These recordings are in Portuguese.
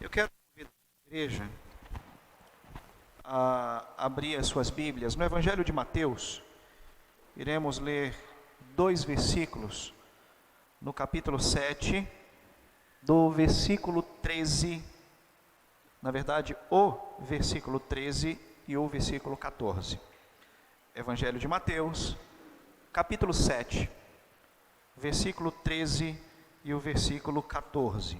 Eu quero convidar a igreja a abrir as suas Bíblias no Evangelho de Mateus. Iremos ler 2 versículos no capítulo 7, do versículo 13, na verdade, o versículo 13 e o versículo 14. Evangelho de Mateus, capítulo 7, versículo 13 e o versículo 14.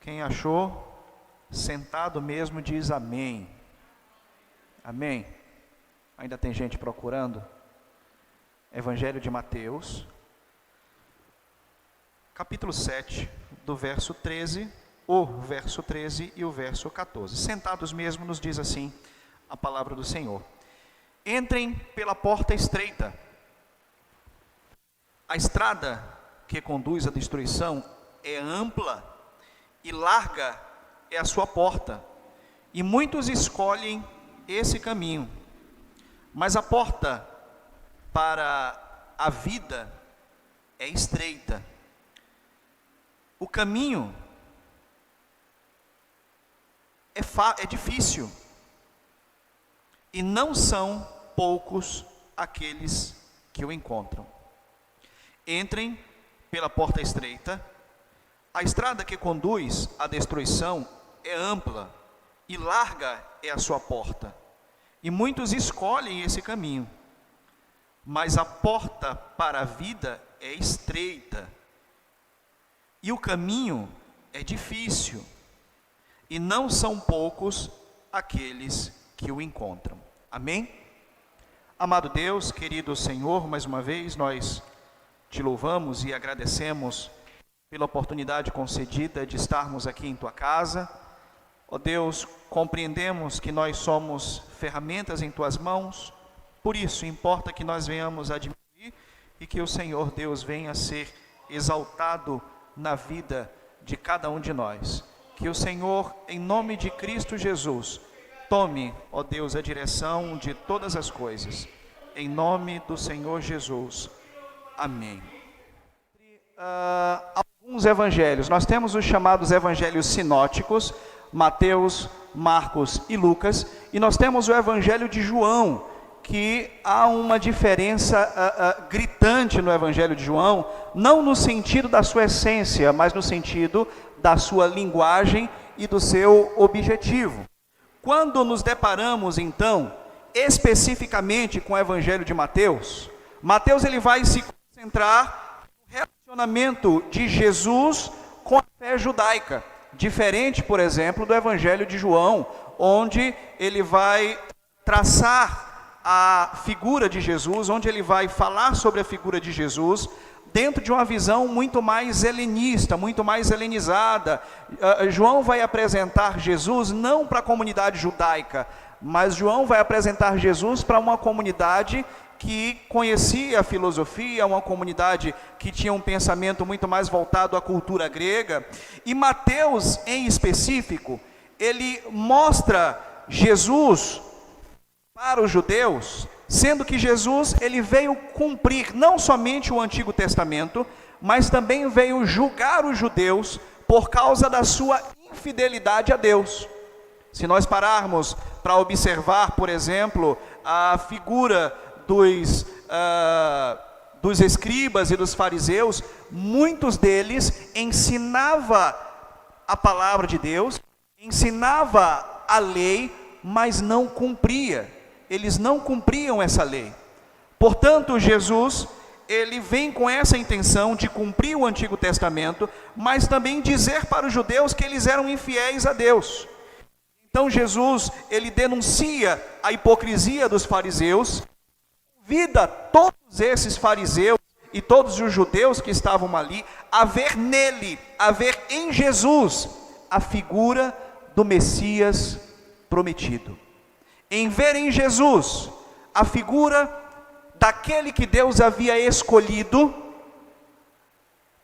Quem achou, sentado mesmo, diz amém. Amém. Ainda tem gente procurando? Evangelho de Mateus, capítulo 7, do verso 13, o verso 13 e o verso 14. Sentados mesmo, nos diz assim a palavra do Senhor. Entrem pela porta estreita. A estrada que conduz à destruição é ampla e larga é a sua porta, e muitos escolhem esse caminho. Mas a porta para a vida é estreita. O caminho é difícil, e não são poucos aqueles que o encontram. Entrem pela porta estreita. A estrada que conduz à destruição é ampla e larga é a sua porta, e muitos escolhem esse caminho. Mas a porta para a vida é estreita, e o caminho é difícil, e não são poucos aqueles que o encontram. Amém? Amado Deus, querido Senhor, mais uma vez nós te louvamos e agradecemos pela oportunidade concedida de estarmos aqui em tua casa. Ó Deus, compreendemos que nós somos ferramentas em tuas mãos, por isso importa que nós venhamos a diminuir e que o Senhor Deus venha a ser exaltado na vida de cada um de nós. Que o Senhor, em nome de Cristo Jesus, tome, ó Deus, a direção de todas as coisas, em nome do Senhor Jesus. Amém. Alguns evangelhos, nós temos os chamados evangelhos sinóticos, Mateus, Marcos e Lucas, e nós temos o evangelho de João, que há uma diferença gritante no evangelho de João, não no sentido da sua essência, mas no sentido da sua linguagem e do seu objetivo. Quando nos deparamos então, especificamente com o evangelho de Mateus, Mateus ele vai se concentrar no relacionamento de Jesus com a fé judaica, diferente, por exemplo, do evangelho de João, onde ele vai traçar a figura de Jesus, onde ele vai falar sobre a figura de Jesus, dentro de uma visão muito mais helenista, muito mais helenizada. João vai apresentar Jesus não para a comunidade judaica, mas João vai apresentar Jesus para uma comunidade que conhecia a filosofia, uma comunidade que tinha um pensamento muito mais voltado à cultura grega. E Mateus, em específico, ele mostra Jesus para os judeus, sendo que Jesus ele veio cumprir não somente o Antigo Testamento, mas também veio julgar os judeus por causa da sua infidelidade a Deus. Se nós pararmos para observar, por exemplo, a figura dos escribas e dos fariseus, muitos deles ensinavam a palavra de Deus, ensinava a lei, mas não cumpria. Eles não cumpriam essa lei. Portanto, Jesus, ele vem com essa intenção de cumprir o Antigo Testamento, mas também dizer para os judeus que eles eram infiéis a Deus. Então Jesus, ele denuncia a hipocrisia dos fariseus, convida todos esses fariseus e todos os judeus que estavam ali a ver nele, a ver em Jesus a figura do Messias prometido. Em ver em Jesus a figura daquele que Deus havia escolhido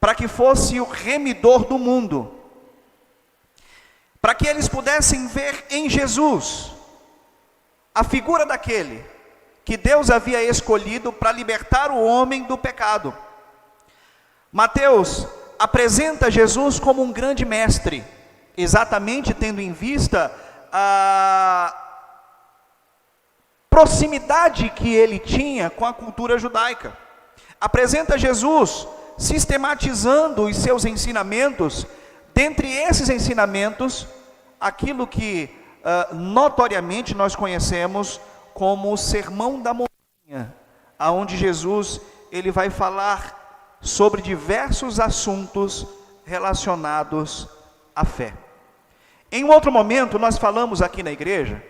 para que fosse o remidor do mundo, para que eles pudessem ver em Jesus a figura daquele que Deus havia escolhido para libertar o homem do pecado. Mateus apresenta Jesus como um grande mestre, exatamente tendo em vista a proximidade que ele tinha com a cultura judaica. Apresenta Jesus sistematizando os seus ensinamentos, dentre esses ensinamentos, aquilo que notoriamente nós conhecemos como o Sermão da Montanha, aonde Jesus ele vai falar sobre diversos assuntos relacionados à fé. Em um outro momento nós falamos aqui na igreja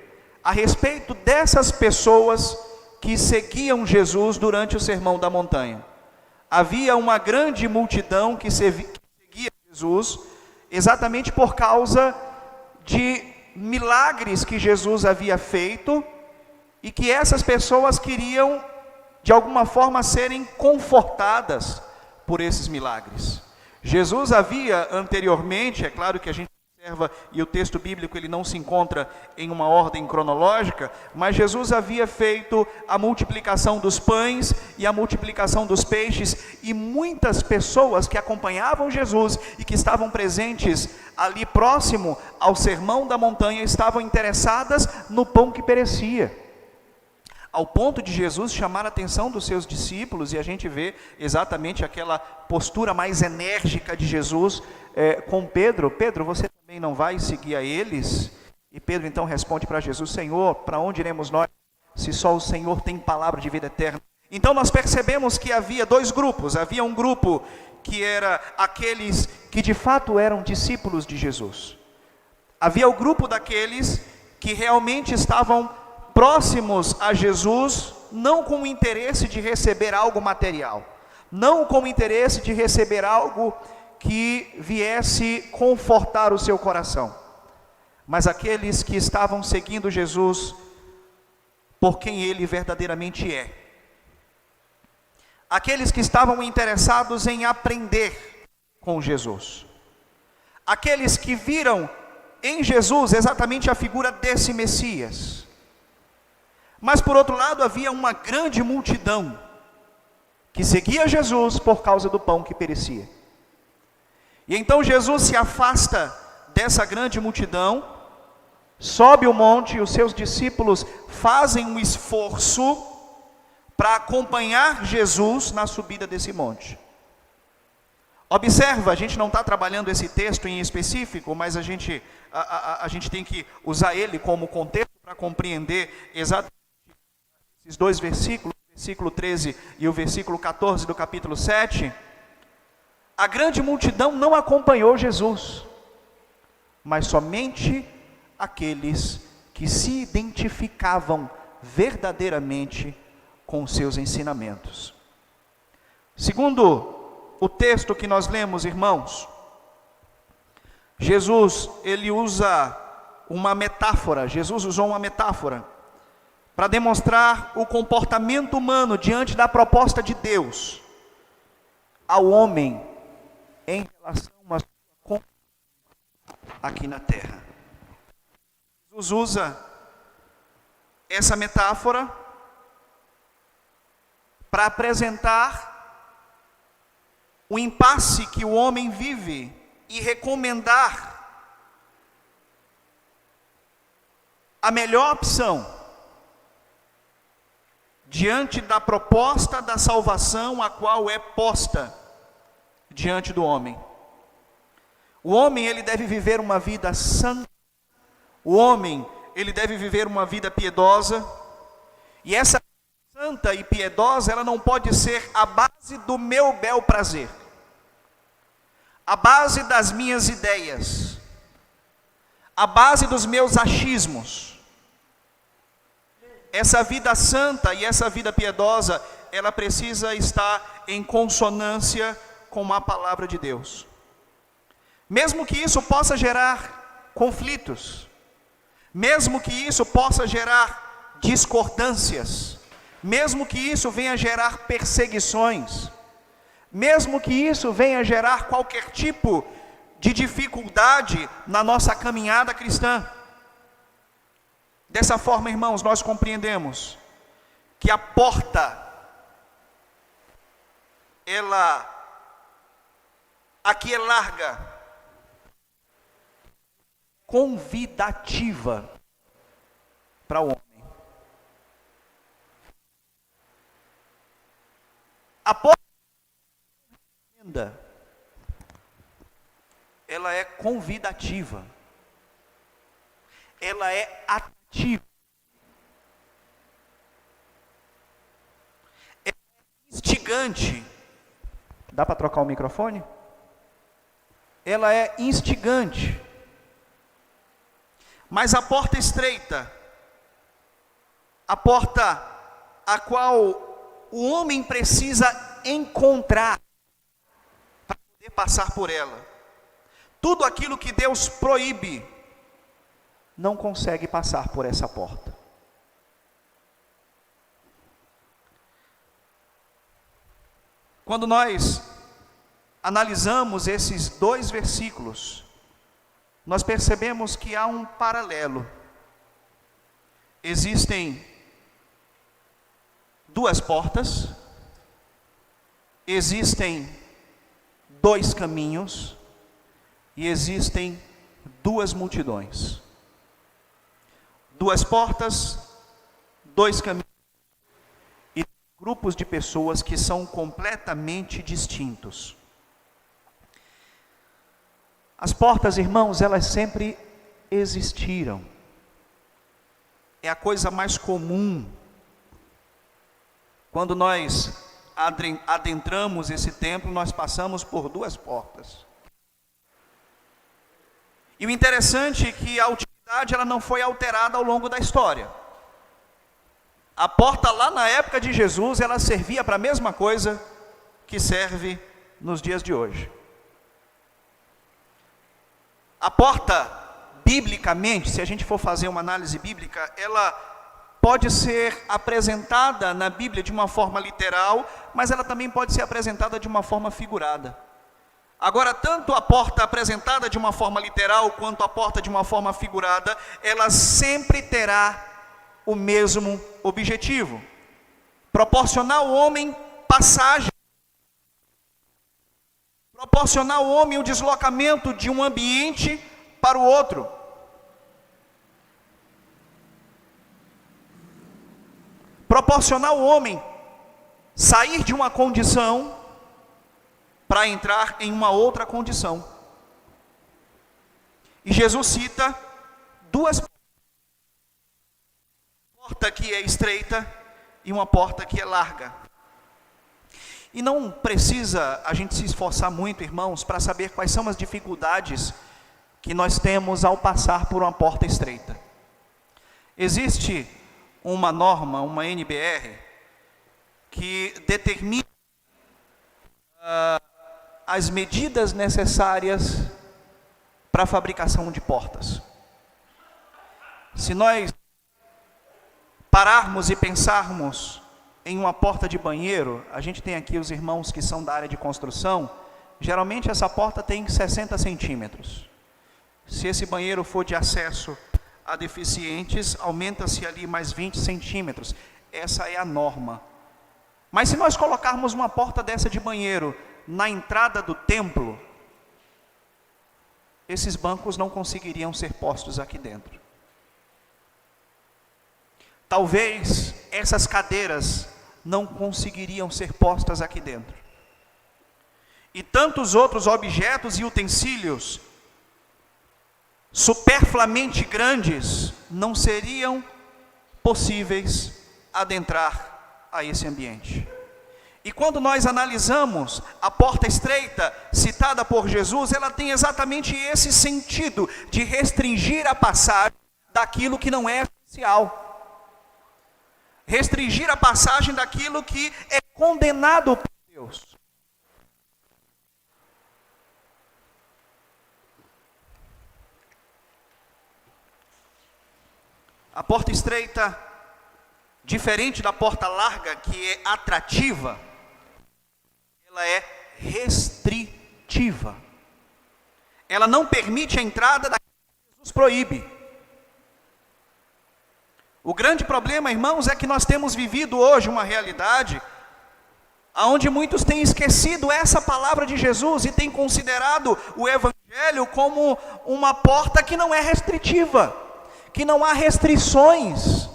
a respeito dessas pessoas que seguiam Jesus durante o Sermão da Montanha. Havia uma grande multidão que seguia Jesus, exatamente por causa de milagres que Jesus havia feito, e que essas pessoas queriam, de alguma forma, serem confortadas por esses milagres. Jesus havia anteriormente, é claro que a gente observa, e o texto bíblico ele não se encontra em uma ordem cronológica, mas Jesus havia feito a multiplicação dos pães e a multiplicação dos peixes, e muitas pessoas que acompanhavam Jesus e que estavam presentes ali próximo ao Sermão da Montanha estavam interessadas no pão que perecia, ao ponto de Jesus chamar a atenção dos seus discípulos, e a gente vê exatamente aquela postura mais enérgica de Jesus com Pedro. Pedro, você também não vai seguir a eles? E Pedro então responde para Jesus: Senhor, para onde iremos nós, se só o Senhor tem palavra de vida eterna? Então nós percebemos que havia dois grupos. Havia um grupo que era aqueles que de fato eram discípulos de Jesus. Havia o grupo daqueles que realmente estavam próximos a Jesus, não com o interesse de receber algo material, não com o interesse de receber algo que viesse confortar o seu coração, mas aqueles que estavam seguindo Jesus por quem ele verdadeiramente é, aqueles que estavam interessados em aprender com Jesus, aqueles que viram em Jesus exatamente a figura desse Messias. Mas por outro lado havia uma grande multidão que seguia Jesus por causa do pão que perecia. E então Jesus se afasta dessa grande multidão, sobe o monte, e os seus discípulos fazem um esforço para acompanhar Jesus na subida desse monte. Observa, a gente não está trabalhando esse texto em específico, mas a gente tem que usar ele como contexto para compreender exatamente esses dois versículos, o versículo 13 e o versículo 14 do capítulo 7. A grande multidão não acompanhou Jesus, mas somente aqueles que se identificavam verdadeiramente com seus ensinamentos. Segundo o texto que nós lemos, irmãos, Jesus, ele usa uma metáfora. Jesus usou uma metáfora para demonstrar o comportamento humano diante da proposta de Deus ao homem em relação a sua conduta aqui na terra. Jesus usa essa metáfora para apresentar o impasse que o homem vive e recomendar a melhor opção diante da proposta da salvação a qual é posta diante do homem. O homem, ele deve viver uma vida santa. O homem, ele deve viver uma vida piedosa. E essa santa e piedosa, ela não pode ser a base do meu bel prazer, a base das minhas ideias, a base dos meus achismos. Essa vida santa e essa vida piedosa, ela precisa estar em consonância com a palavra de Deus. Mesmo que isso possa gerar conflitos, mesmo que isso possa gerar discordâncias, mesmo que isso venha gerar perseguições, mesmo que isso venha gerar qualquer tipo de dificuldade na nossa caminhada cristã. Dessa forma, irmãos, nós compreendemos que a porta, ela aqui é larga, convidativa para o homem. A porta ela é convidativa, ela é atrativa, é instigante. Dá para trocar o microfone? Ela é instigante. Mas a porta estreita, a porta a qual o homem precisa encontrar para poder passar por ela, tudo aquilo que Deus proíbe, não consegue passar por essa porta. Quando nós analisamos esses 2 versículos, nós percebemos que há um paralelo. Existem 2 portas, existem 2 caminhos e existem 2 multidões. 2 portas, 2 caminhos e grupos de pessoas que são completamente distintos. As portas, irmãos, elas sempre existiram. É a coisa mais comum. Quando nós adentramos esse templo, nós passamos por 2 portas. E o interessante é que a utilidade ela não foi alterada ao longo da história. A porta lá na época de Jesus, ela servia para a mesma coisa que serve nos dias de hoje. A porta, biblicamente, se a gente for fazer uma análise bíblica, ela pode ser apresentada na Bíblia de uma forma literal, mas ela também pode ser apresentada de uma forma figurada. Agora, tanto a porta apresentada de uma forma literal, quanto a porta de uma forma figurada, ela sempre terá o mesmo objetivo: proporcionar ao homem passagem, proporcionar ao homem o deslocamento de um ambiente para o outro. Proporcionar ao homem sair de uma condição para entrar em uma outra condição. E Jesus cita 2 portas. Uma porta que é estreita e uma porta que é larga. E não precisa a gente se esforçar muito, irmãos, para saber quais são as dificuldades que nós temos ao passar por uma porta estreita. Existe uma norma, uma NBR, que determina as medidas necessárias para a fabricação de portas. Se nós pararmos e pensarmos em uma porta de banheiro, a gente tem aqui os irmãos que são da área de construção, geralmente essa porta tem 60 centímetros. Se esse banheiro for de acesso a deficientes, aumenta-se ali mais 20 centímetros. Essa é a norma. Mas se nós colocarmos uma porta dessa de banheiro na entrada do templo, esses bancos não conseguiriam ser postos aqui dentro. Talvez essas cadeiras não conseguiriam ser postas aqui dentro. E tantos outros objetos e utensílios superfluamente grandes não seriam possíveis adentrar a esse ambiente. E quando nós analisamos a porta estreita citada por Jesus, ela tem exatamente esse sentido de restringir a passagem daquilo que não é essencial. Restringir a passagem daquilo que é condenado por Deus. A porta estreita, diferente da porta larga, que é atrativa, ela é restritiva. Ela não permite a entrada daquilo que Jesus proíbe. O grande problema, irmãos, é que nós temos vivido hoje uma realidade Aonde muitos têm esquecido essa palavra de Jesus e têm considerado o Evangelho como uma porta que não é restritiva, que não há restrições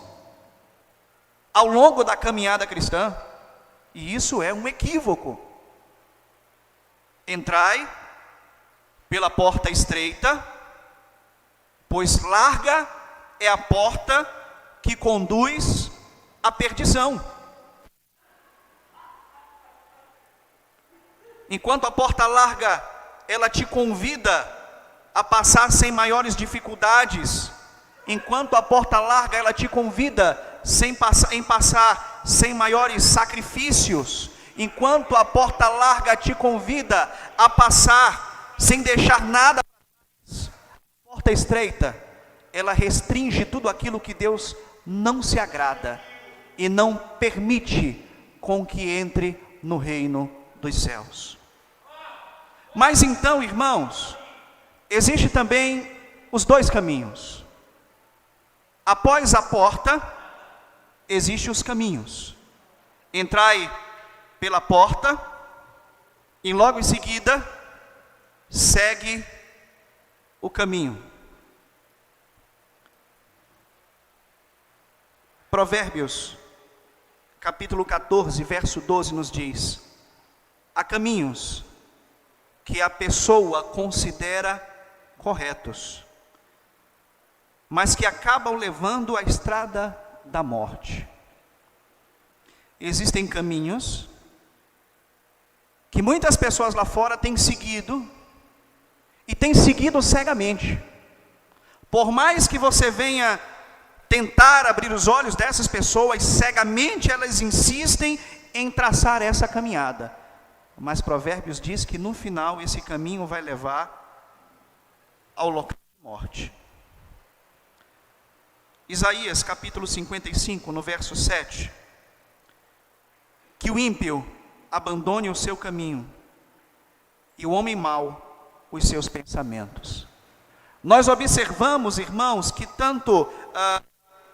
ao longo da caminhada cristã. E isso é um equívoco. Entrai pela porta estreita, pois larga é a porta que conduz à perdição. Enquanto a porta larga, ela te convida a passar sem maiores dificuldades. Enquanto a porta larga, ela te convida em passar sem maiores sacrifícios. Enquanto a porta larga te convida a passar sem deixar nada. A porta estreita, ela restringe tudo aquilo que Deus não se agrada e não permite com que entre no reino dos céus. Mas então, irmãos, existe também os dois caminhos. Após a porta, existem os caminhos. Entrai pela porta e logo em seguida segue o caminho. Provérbios, capítulo 14, verso 12 nos diz: há caminhos que a pessoa considera corretos, mas que acabam levando à estrada da morte. Existem caminhos que muitas pessoas lá fora têm seguido, e têm seguido cegamente. Por mais que você venha tentar abrir os olhos dessas pessoas, cegamente elas insistem em traçar essa caminhada. Mas Provérbios diz que no final esse caminho vai levar ao local de morte. Isaías capítulo 55, no verso 7. Que o ímpio abandone o seu caminho e o homem mau os seus pensamentos. Nós observamos, irmãos, que tanto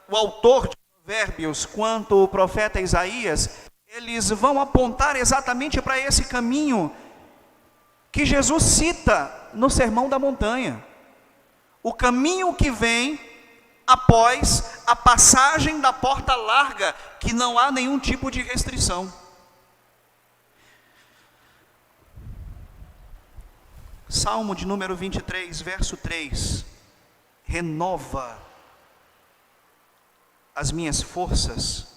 o autor de Provérbios quanto o profeta Isaías, eles vão apontar exatamente para esse caminho que Jesus cita no Sermão da Montanha. O caminho que vem após a passagem da porta larga, que não há nenhum tipo de restrição. Salmo de número 23, verso 3. Renova as minhas forças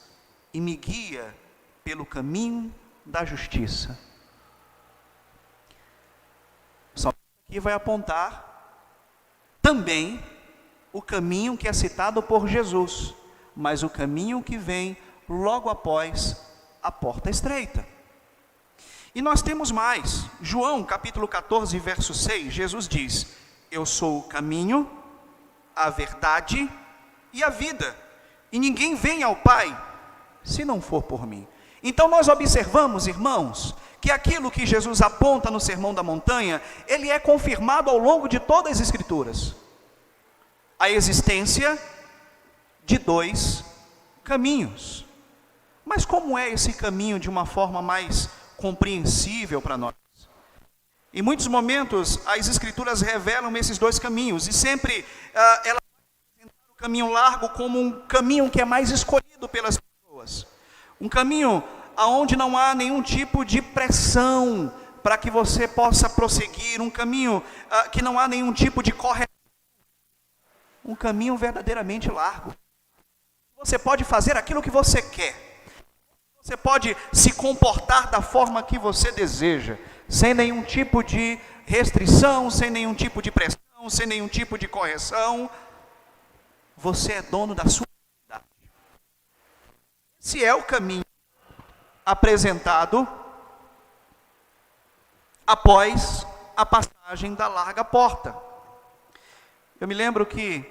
e me guia pelo caminho da justiça. O salmo aqui vai apontar também o caminho que é citado por Jesus, mas o caminho que vem logo após a porta estreita. E nós temos mais. João capítulo 14, verso 6, Jesus diz: eu sou o caminho, a verdade e a vida, e ninguém vem ao Pai se não for por mim. Então nós observamos, irmãos, que aquilo que Jesus aponta no Sermão da Montanha, ele é confirmado ao longo de todas as Escrituras. A existência de dois caminhos. Mas como é esse caminho de uma forma mais compreensível para nós? Em muitos momentos as Escrituras revelam esses dois caminhos, e sempre ela apresenta o caminho largo como um caminho que é mais escolhido pelas pessoas, um caminho aonde não há nenhum tipo de pressão para que você possa prosseguir, um caminho que não há nenhum tipo de correção, um caminho verdadeiramente largo. Você pode fazer aquilo que você quer, você pode se comportar da forma que você deseja, sem nenhum tipo de restrição, sem nenhum tipo de pressão, sem nenhum tipo de correção. Você é dono da sua vida. Esse é o caminho apresentado após a passagem da larga porta. Eu me lembro que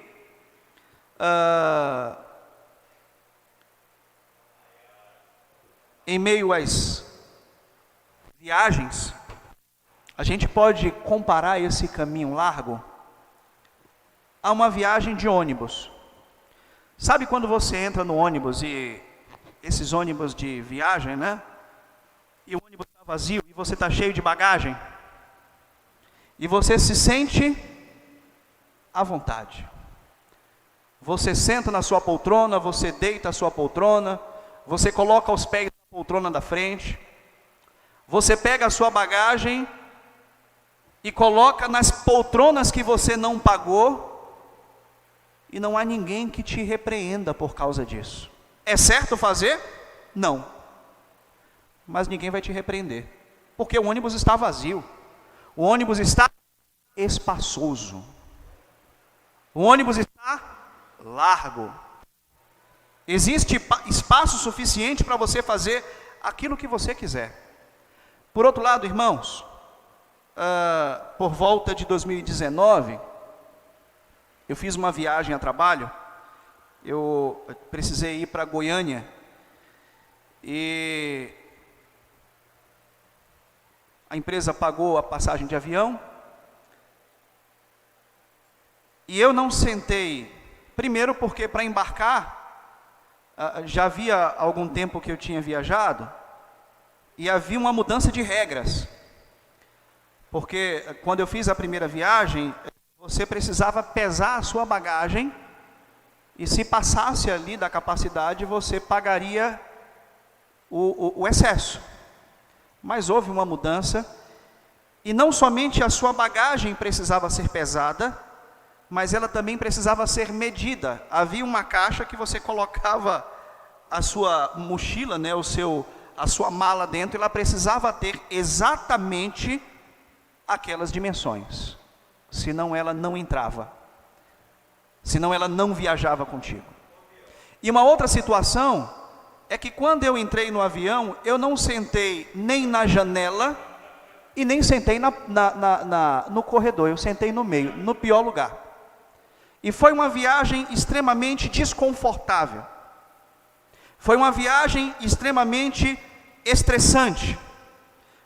em meio às viagens, a gente pode comparar esse caminho largo a uma viagem de ônibus. Sabe quando você entra no ônibus, e esses ônibus de viagem, né? e o ônibus está vazio e você está cheio de bagagem, e você se sente à vontade. Você senta na sua poltrona, você deita a sua poltrona, você coloca os pés na poltrona da frente, você pega a sua bagagem e coloca nas poltronas que você não pagou, e não há ninguém que te repreenda por causa disso. É certo fazer? Não. Mas ninguém vai te repreender, porque o ônibus está vazio, o ônibus está espaçoso, o ônibus está largo, existe espaço suficiente para você fazer aquilo que você quiser. Por outro lado, irmãos, por volta de 2019, eu fiz uma viagem a trabalho, eu precisei ir para Goiânia, e a empresa pagou a passagem de avião, e eu não sentei, primeiro porque para embarcar, já havia algum tempo que eu tinha viajado, e havia uma mudança de regras, porque quando eu fiz a primeira viagem, você precisava pesar a sua bagagem, e se passasse ali da capacidade, você pagaria o excesso. Mas houve uma mudança, e não somente a sua bagagem precisava ser pesada, mas ela também precisava ser medida. Havia uma caixa que você colocava a sua mochila, né, a sua mala dentro, e ela precisava ter exatamente aquelas dimensões, senão ela não entrava, senão ela não viajava contigo. E uma outra situação é que quando eu entrei no avião, eu não sentei nem na janela e nem sentei no corredor, eu sentei no meio, no pior lugar. E foi uma viagem extremamente desconfortável, foi uma viagem extremamente estressante,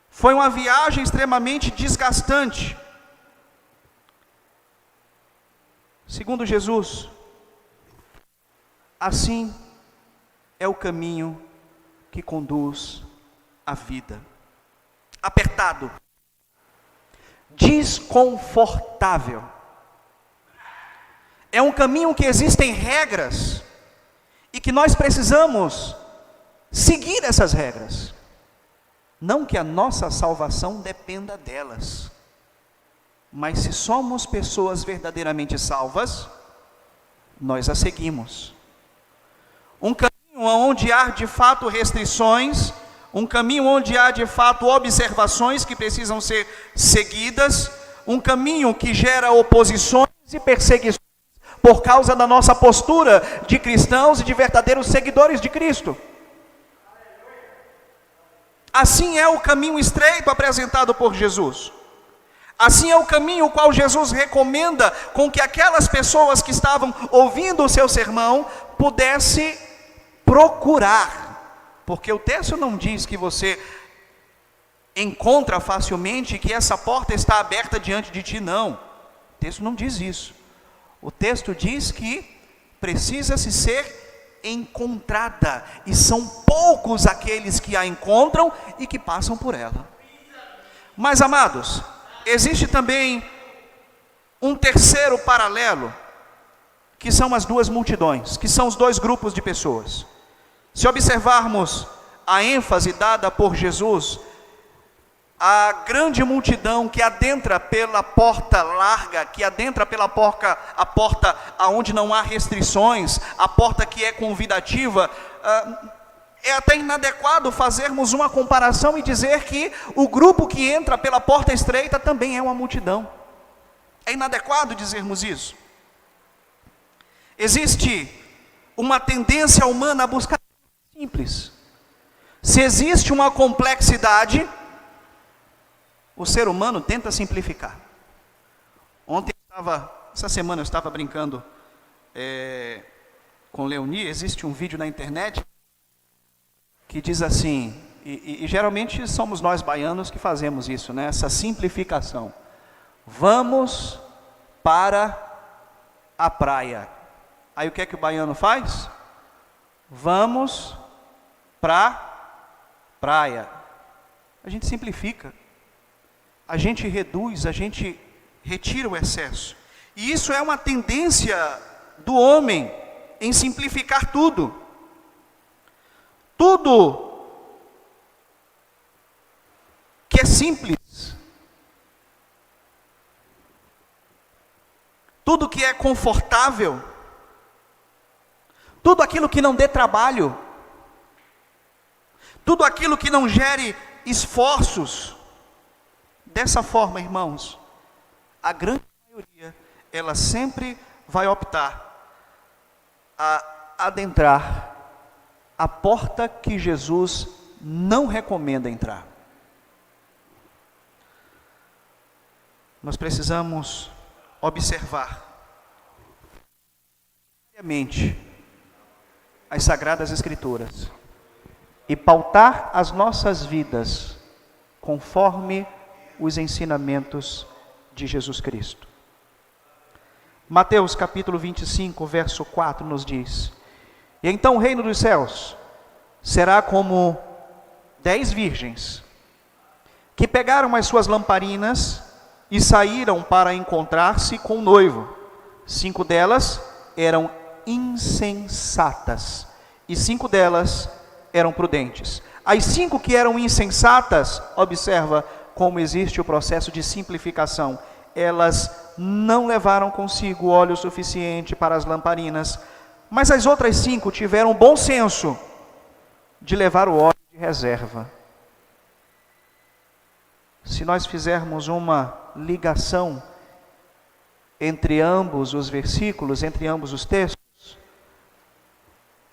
foi uma viagem extremamente desgastante. Segundo Jesus, assim é o caminho que conduz à vida. Apertado, desconfortável. É um caminho que existem regras e que nós precisamos seguir essas regras. Não que a nossa salvação dependa delas, mas se somos pessoas verdadeiramente salvas, nós a seguimos. Um caminho onde há de fato restrições, um caminho onde há de fato observações que precisam ser seguidas, um caminho que gera oposições e perseguições por causa da nossa postura de cristãos e de verdadeiros seguidores de Cristo. Assim é o caminho estreito apresentado por Jesus. Assim é o caminho o qual Jesus recomenda com que aquelas pessoas que estavam ouvindo o seu sermão pudesse procurar, porque o texto não diz que você encontra facilmente, que essa porta está aberta diante de ti, não. O texto não diz isso. O texto diz que precisa-se ser encontrada, e são poucos aqueles que a encontram e que passam por ela. Mas, amados, existe também um terceiro paralelo, que são as duas multidões, que são os dois grupos de pessoas. Se observarmos a ênfase dada por Jesus, a grande multidão que adentra pela porta larga, que adentra pela porta, a porta aonde não há restrições, a porta que é convidativa, é até inadequado fazermos uma comparação e dizer que o grupo que entra pela porta estreita também é uma multidão. É inadequado dizermos isso. Existe uma tendência humana a buscar simples. Se existe uma complexidade, o ser humano tenta simplificar. Essa semana eu estava brincando com Leoni. Existe um vídeo na internet que diz assim, e geralmente somos nós baianos que fazemos isso, né? Essa simplificação. Vamos para a praia. Aí o que é que o baiano faz? Vamos para praia. a gente simplifica, a gente reduz, a gente retira o excesso. E isso é uma tendência do homem em simplificar tudo. Tudo que é simples, tudo que é confortável, tudo aquilo que não dê trabalho, tudo aquilo que não gere esforços. Dessa forma, irmãos, a grande maioria, ela sempre vai optar a adentrar a porta que Jesus não recomenda entrar. Nós precisamos observar diariamente as Sagradas Escrituras e pautar as nossas vidas conforme os ensinamentos de Jesus Cristo. Mateus capítulo 25, verso 4 nos diz: e então o reino dos céus será como 10 virgens, que pegaram as suas lamparinas e saíram para encontrar-se com o noivo. 5 delas eram insensatas, e 5 delas eram prudentes. As 5 que eram insensatas, observa como existe o processo de simplificação. Elas não levaram consigo óleo suficiente para as lamparinas, mas as outras 5 tiveram bom senso de levar o óleo de reserva. Se nós fizermos uma ligação entre ambos os versículos, entre ambos os textos,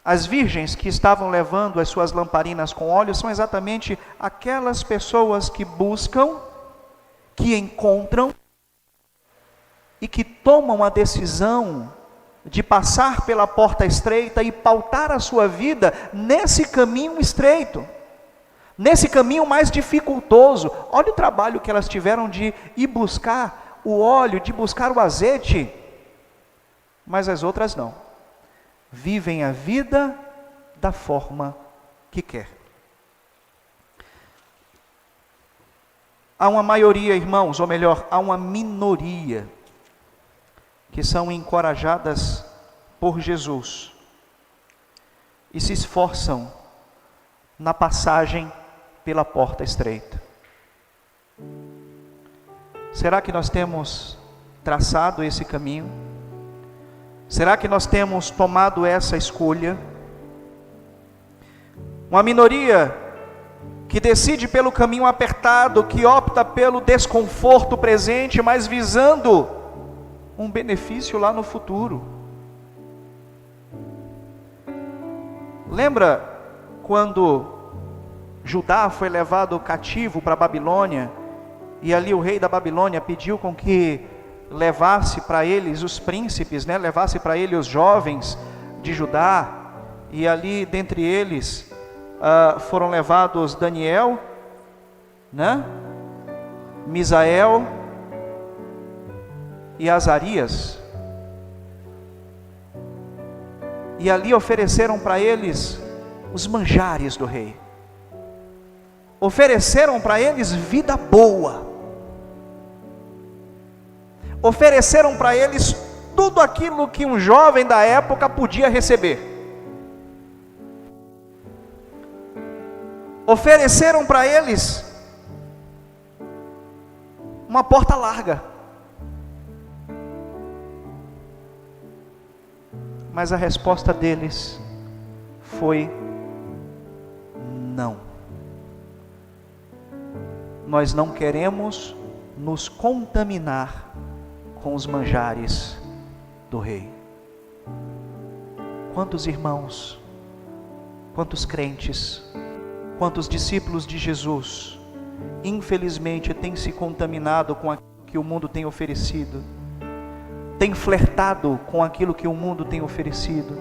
as virgens que estavam levando as suas lamparinas com óleo são exatamente aquelas pessoas que buscam, que encontram e que tomam a decisão de passar pela porta estreita e pautar a sua vida nesse caminho estreito, nesse caminho mais dificultoso. Olha o trabalho que elas tiveram de ir buscar o óleo, de buscar o azeite, mas as outras não. Vivem a vida da forma que quer. Há uma maioria, irmãos, ou melhor, há uma minoria que são encorajadas por Jesus e se esforçam na passagem pela porta estreita. Será que nós temos traçado esse caminho? Será que nós temos tomado essa escolha? Uma minoria que decide pelo caminho apertado, que opta pelo desconforto presente, mas visando um benefício lá no futuro. Lembra quando Judá foi levado cativo para a Babilônia, e ali o rei da Babilônia pediu com que levasse para eles os príncipes, levasse para ele os jovens de Judá, e ali dentre eles foram levados Daniel, Misael e Azarias, e ali ofereceram para eles os manjares do rei, ofereceram para eles vida boa, ofereceram para eles tudo aquilo que um jovem da época podia receber. Ofereceram para eles uma porta larga. Mas a resposta deles foi não. Nós não queremos nos contaminar com os manjares do rei. Quantos irmãos, quantos crentes, quantos discípulos de Jesus, infelizmente têm se contaminado com aquilo que o mundo tem oferecido, têm flertado com aquilo que o mundo tem oferecido,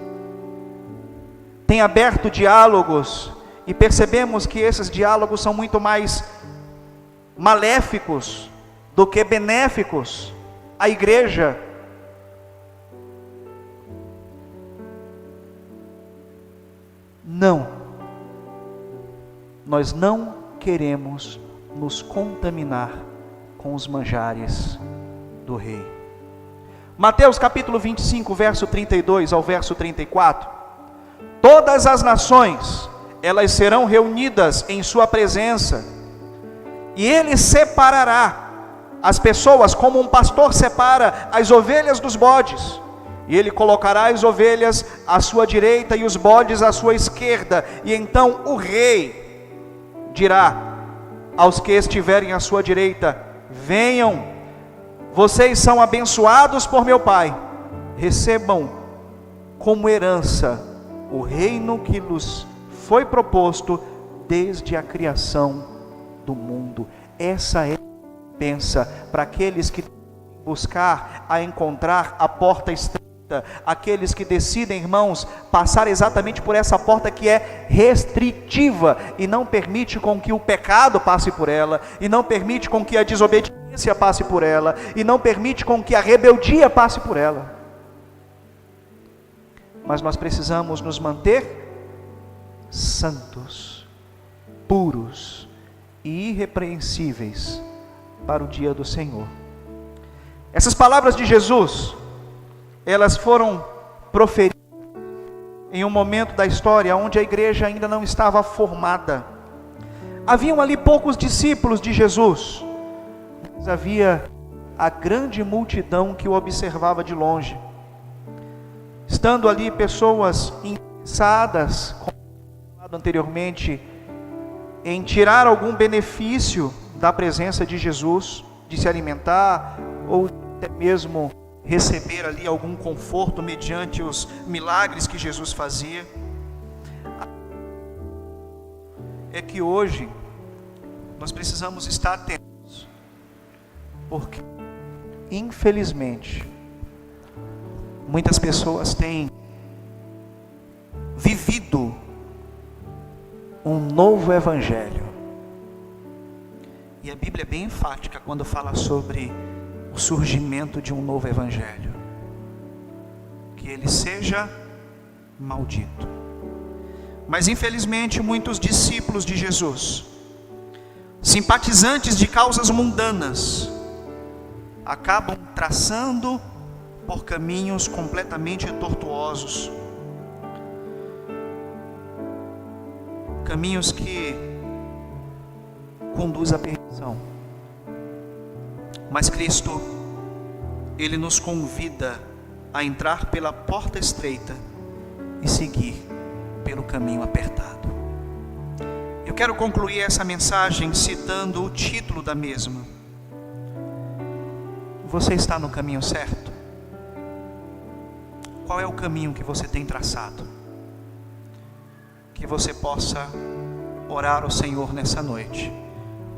têm aberto diálogos, e percebemos que esses diálogos são muito mais maléficos do que benéficos à igreja. Não, nós não queremos nos contaminar com os manjares do Rei. Mateus capítulo 25, verso 32 ao verso 34. Todas as nações, elas serão reunidas em sua presença, e ele separará as pessoas como um pastor separa as ovelhas dos bodes, e ele colocará as ovelhas à sua direita e os bodes à sua esquerda, e então o rei dirá aos que estiverem à sua direita: venham, vocês são abençoados por meu Pai, recebam como herança o reino que lhes foi proposto desde a criação do mundo. Essa é a recompensa para aqueles que buscar a encontrar a porta estreita, aqueles que decidem, irmãos, passar exatamente por essa porta que é restritiva e não permite com que o pecado passe por ela, e não permite com que a desobediência passe por ela, e não permite com que a rebeldia passe por ela. Mas nós precisamos nos manter santos, puros e irrepreensíveis para o dia do Senhor. Essas palavras de Jesus, elas foram proferidas em um momento da história onde a igreja ainda não estava formada. Haviam ali poucos discípulos de Jesus, mas havia a grande multidão que o observava de longe. Estando ali pessoas interessadas, como falado anteriormente, em tirar algum benefício da presença de Jesus, de se alimentar, ou até mesmo receber ali algum conforto mediante os milagres que Jesus fazia. É que hoje nós precisamos estar atentos, porque infelizmente muitas pessoas têm vivido um novo evangelho, e a Bíblia é bem enfática quando fala sobre o surgimento de um novo evangelho: que ele seja maldito. Mas infelizmente muitos discípulos de Jesus, simpatizantes de causas mundanas, acabam traçando por caminhos completamente tortuosos, caminhos que conduzem à perdição. Mas Cristo, Ele nos convida a entrar pela porta estreita e seguir pelo caminho apertado. Eu quero concluir essa mensagem citando o título da mesma. Você está no caminho certo? Qual é o caminho que você tem traçado? Que você possa orar ao Senhor nessa noite,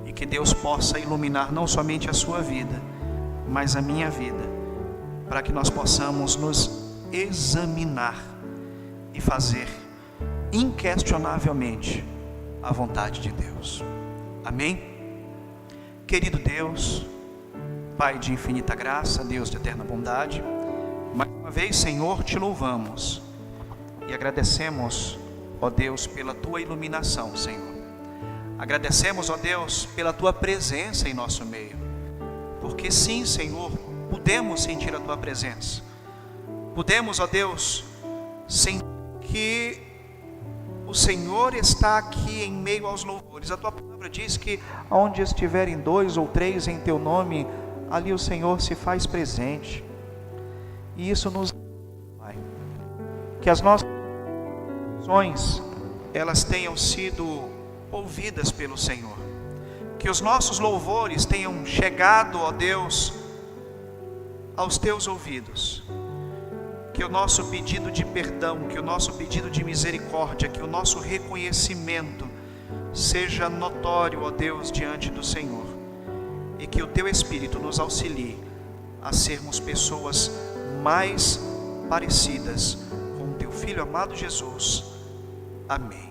e que Deus possa iluminar não somente a sua vida, mas a minha vida, para que nós possamos nos examinar e fazer inquestionavelmente a vontade de Deus. Amém? Querido Deus, Pai de infinita graça, Deus de eterna bondade, mais uma vez, Senhor, te louvamos e agradecemos, ó Deus, pela tua iluminação, Senhor. Agradecemos, ó Deus, pela tua presença em nosso meio, porque sim, Senhor, podemos sentir a tua presença. Podemos, ó Deus, sentir que o Senhor está aqui em meio aos louvores. A tua palavra diz que onde estiverem 2 ou 3 em teu nome, ali o Senhor se faz presente. E isso nos, Pai, que as nossas orações, elas tenham sido ouvidas pelo Senhor, que os nossos louvores tenham chegado, ó Deus, aos teus ouvidos, que o nosso pedido de perdão, que o nosso pedido de misericórdia, que o nosso reconhecimento seja notório, ó Deus, diante do Senhor, e que o teu Espírito nos auxilie a sermos pessoas mais parecidas com o teu Filho amado Jesus. Amém.